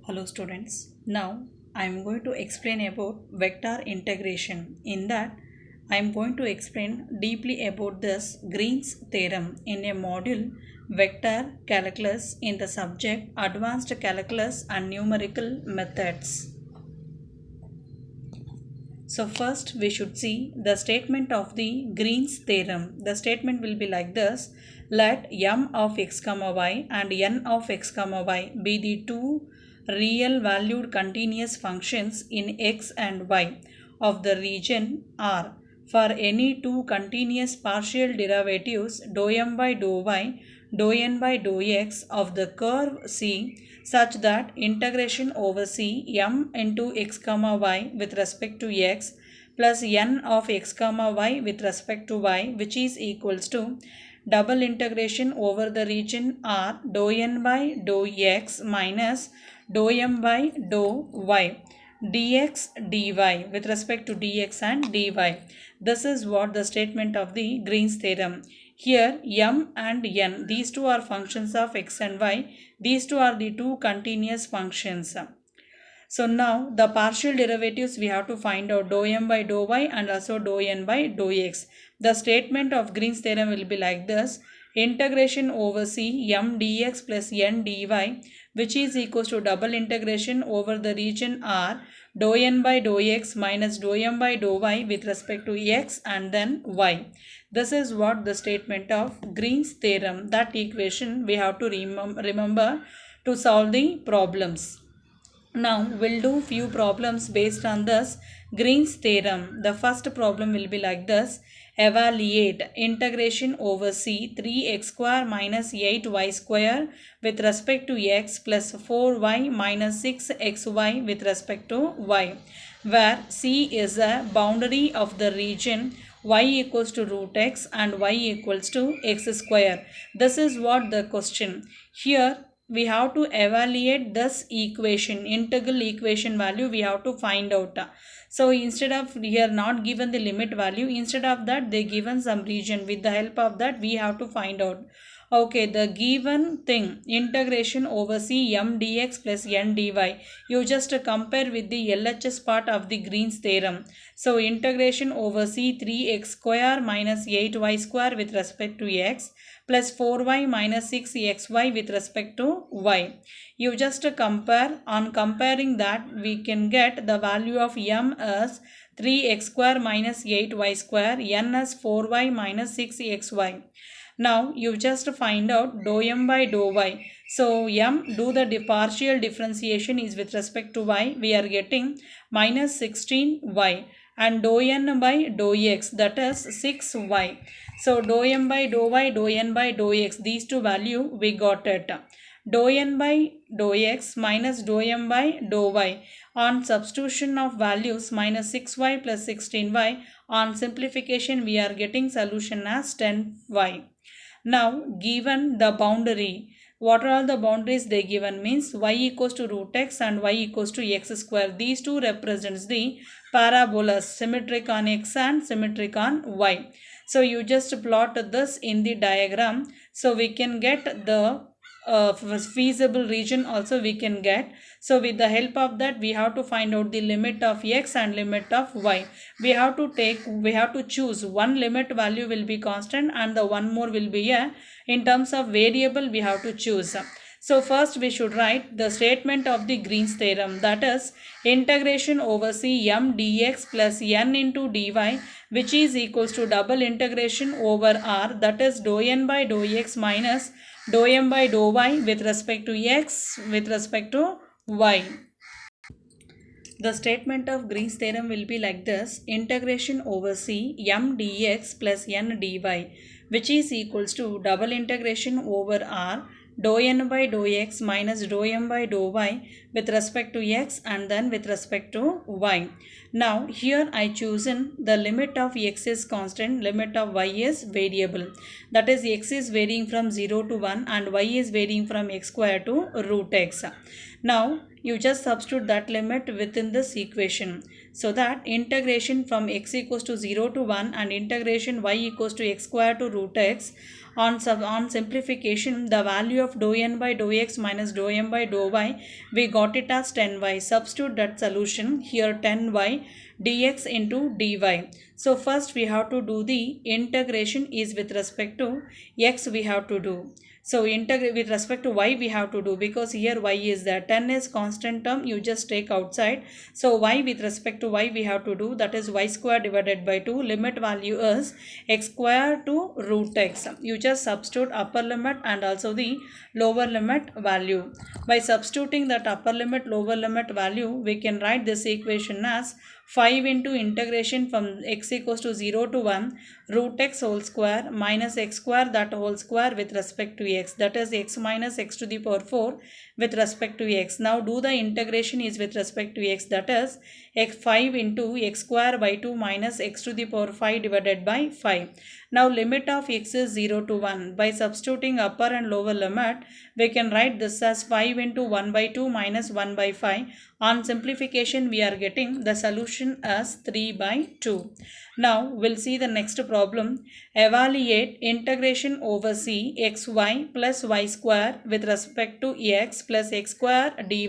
Hello students. Now I am going to explain about vector integration. In that I am going to explain deeply about this Green's theorem in a module Vector Calculus in the subject Advanced Calculus and Numerical Methods. So first we should see the statement of the Green's theorem. The statement will be like this. Let m of x comma y and n of x comma y be the two real valued continuous functions in x and y of the region R for any two continuous partial derivatives dou m by dou y, dou n by dou x of the curve C such that integration over C m into x comma y with respect to x plus n of x comma y with respect to y, which is equals to double integration over the region R dou n by dou x minus dou m by dou y dx dy with respect to dx and dy. This is what the statement of the Green's theorem. Here m and n, these two are functions of x and y. These two are the two continuous functions. So now the partial derivatives we have to find out dou m by dou y and also dou n by dou x. The statement of Green's theorem will be like this. Integration over C m dx plus n dy, which is equals to double integration over the region R dou n by dou x minus dou m by dou y with respect to x and then y. This is what the statement of Green's theorem. That equation we have to remember to solve the problems. Now we'll do few problems based on this Green's theorem. The first problem will be like this. Evaluate integration over C 3x square minus 8y square with respect to x plus 4y minus 6xy with respect to y, where C is a boundary of the region y equals to root x and y equals to x square. This is what the question. Here we have to evaluate this equation, integral equation value we have to find out. So instead of here not given the limit value, instead of that they given some region. With the help of that we have to find out. Okay, the given thing integration over C m dx plus n dy, you just compare with the LHS part of the Green's theorem. So integration over C 3x square minus 8y square with respect to x plus 4y minus 6xy with respect to y. You just compare. On comparing that we can get the value of m as 3x square minus 8y square, n as 4y minus 6xy. Now you just find out dou m by dou y. So m, do the partial differentiation is with respect to y. We are getting minus 16y and dou n by dou x, that is 6y. So dou m by dou y, dou n by dou x, these two value we got it. Dou n by dou x minus dou m by dou y. On substitution of values minus 6y plus 16y, on simplification we are getting solution as 10y. Now given the boundary, what are all the boundaries they given means y equals to root x and y equals to x square. These two represents the parabolas, symmetric on x and symmetric on y. So you just plot this in the diagram. So we can get the feasible region also we can get. So with the help of that we have to find out the limit of x and limit of y. We have to choose one limit value will be constant and the one more will be a in terms of variable we have to choose. So first we should write the statement of the Green's theorem, that is integration over C m dx plus n into dy, which is equals to double integration over R, that is dou n by dou x minus dou m by dou y with respect to x with respect to y. The statement of Green's theorem will be like this. Integration over C m dx plus n dy, which is equals to double integration over R dou n by dou x minus dou m by dou y with respect to x and then with respect to y. Now here I chosen the limit of x is constant, limit of y is variable. That is x is varying from 0 to 1 and y is varying from x square to root x. Now you just substitute that limit within this equation. So that integration from x equals to 0 to 1 and integration y equals to x square to root x, On simplification, the value of dou n by dou x minus dou m by dou y, we got it as 10y. Substitute that solution here, 10y dx into dy. So first we have to do the integration is with respect to x we have to do. So integrate with respect to y we have to do, because here y is there, 10 is constant term, you just take outside. So y with respect to y we have to do, that is y square divided by 2. Limit value is x square to root x. You just substitute upper limit and also the lower limit value. By substituting that upper limit lower limit value, we can write this equation as 5 into integration from x equals to 0 to 1 root x whole square minus x square that whole square with respect to x, that is x minus x to the power 4 with respect to x. Now do the integration is with respect to x, that is x 5 into x square by 2 minus x to the power 5 divided by 5. Now limit of x is 0 to 1. By substituting upper and lower limit, we can write this as 5 into 1 by 2 minus 1 by 5. On simplification, we are getting the solution as 3 by 2. Now we'll see the next problem. Evaluate integration over c xy plus y square with respect to x plus x square dy,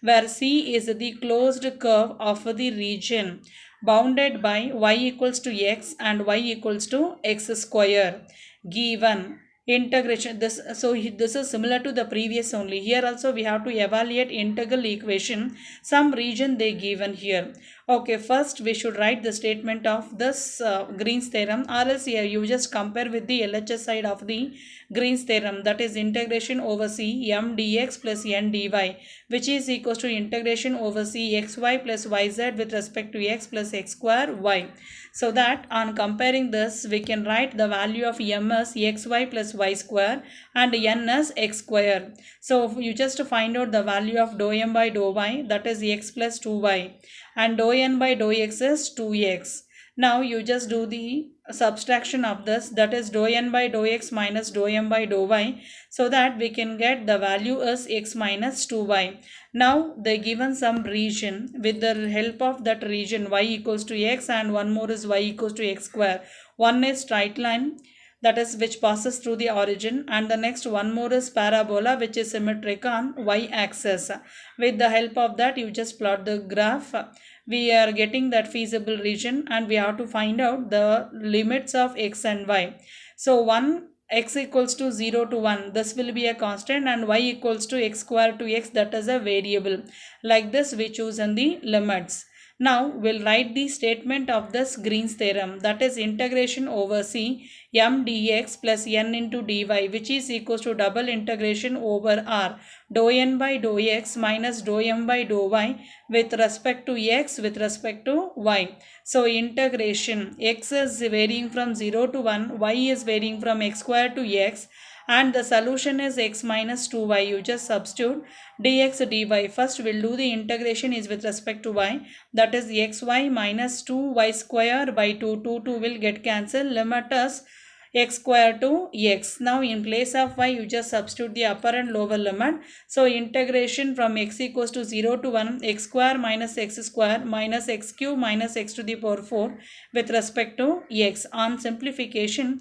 where c is the closed curve of the region bounded by y equals to x and y equals to x square. Given integration, this is similar to the previous only. Here also we have to evaluate integral equation, some region they given here. Okay, first we should write the statement of this Green's theorem, or else here you just compare with the LHS side of the Green's theorem, that is integration over c m dx plus n dy, which is equals to integration over c xy plus yz with respect to x plus x square y. So that on comparing this, we can write the value of m as xy plus y square and n as x square. So you just find out the value of dou m by dou y, that is x plus 2y, and dou n by dou x is 2x. Now you just do the subtraction of this, that is dou n by dou x minus dou m by dou y, so that we can get the value as x minus 2y. Now they given some region, with the help of that region y equals to x and one more is y equals to x square. One is straight line, that is which passes through the origin, and the next one more is parabola which is symmetric on y axis. With the help of that you just plot the graph. We are getting that feasible region and we have to find out the limits of x and y. So 1 x equals to 0 to 1, this will be a constant, and y equals to x square to x, that is a variable. Like this we choose in the limits. Now we'll write the statement of this Green's theorem, that is integration over c m dx plus n into dy, which is equals to double integration over r dou n by dou x minus dou m by dou y with respect to x with respect to y. So integration, x is varying from 0 to 1, y is varying from x square to x, and the solution is x minus 2y. You just substitute dx dy. First we'll do the integration is with respect to y, that is xy minus 2y square by 2. 2 will get cancelled. Limit us x square to x. Now in place of y you just substitute the upper and lower limit. So integration from x equals to 0 to 1 x square minus x square minus x cube minus x to the power 4 with respect to x. On simplification,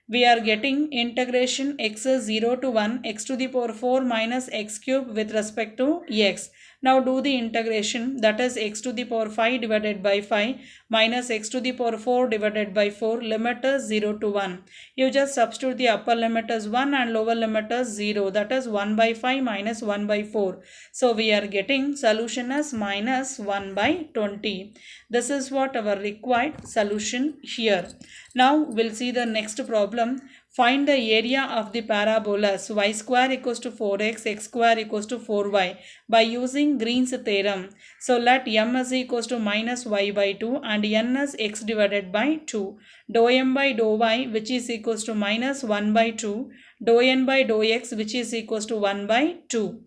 we are getting integration x is 0 to 1 x to the power 4 minus x cube with respect to x. Now do the integration, that is x to the power 5 divided by 5 minus x to the power 4 divided by 4. Limit is 0 to 1. You just substitute the upper limit as 1 and lower limit as 0, that is 1 by 5 minus 1 by 4. So we are getting solution as minus 1 by 20. This is what our required solution here. Now we'll see the next problem. Find the area of the parabolas y square equals to 4x, x square equals to 4y by using Green's theorem. So let m is equals to minus y by 2 and n is x divided by 2. Dou m by dou y, which is equals to minus 1 by 2. Dou n by dou x, which is equals to 1 by 2.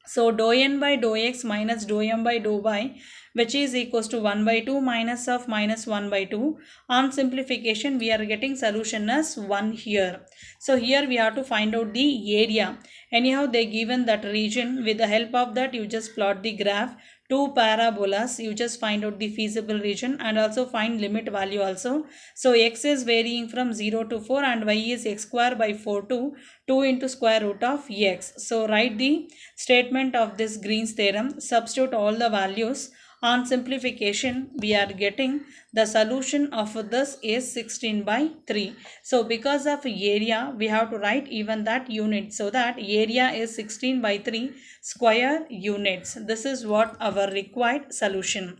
So dou n by dou x minus dou m by dou y, which is equals to 1 by 2 minus of minus 1 by 2. On simplification, we are getting solution as 1 here. So here we have to find out the area. Anyhow, they given that region. With the help of that, you just plot the graph. Two parabolas, you just find out the feasible region and also find limit value also. So x is varying from 0 to 4 and y is x square by 4 to 2 into square root of x. So write the statement of this Green's theorem, substitute all the values. On simplification, we are getting the solution of this is 16 by 3. So because of area, we have to write even that unit. So that area is 16 by 3 square units. This is what our required solution.